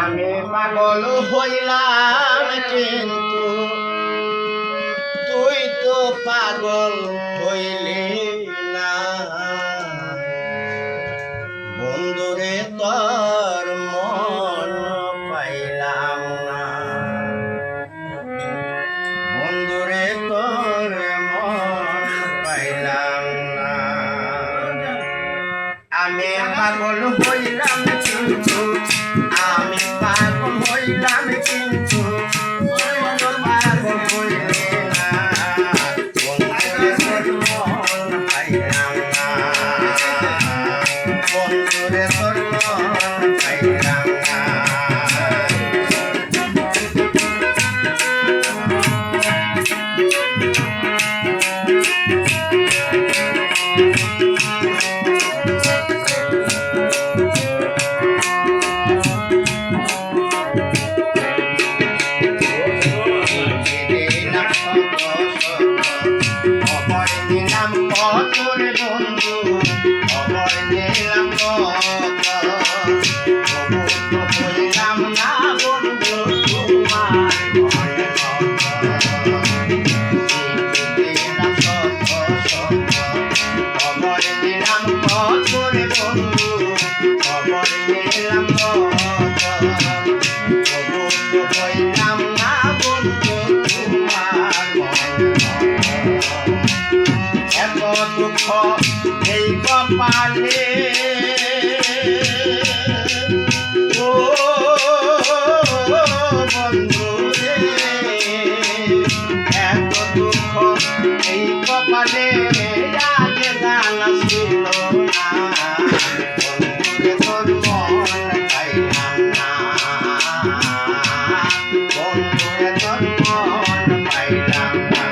আমি পাগল হইলাম কিন্তু তুই তো পাগল হইলি না বন্ধুরে তোর মন পাইলাম না বন্ধুরে তোর মন পাইলাম না আমি পাগল হইলাম কিন্তু আমি পাগল হইলাম কিন্তু পাগল হইলি না বন্ধুরে তোর মন পাইলাম না বন্ধুরে তোর মন পাইলাম না এই কপালে ও বন্ধু রে এত দুঃখ এই কপালে আগে জানা ছিল না বন্ধুরে তোর মন পাইলাম না বন্ধুরে তোর মন পাইলাম না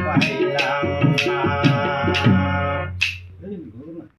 পাইলাম না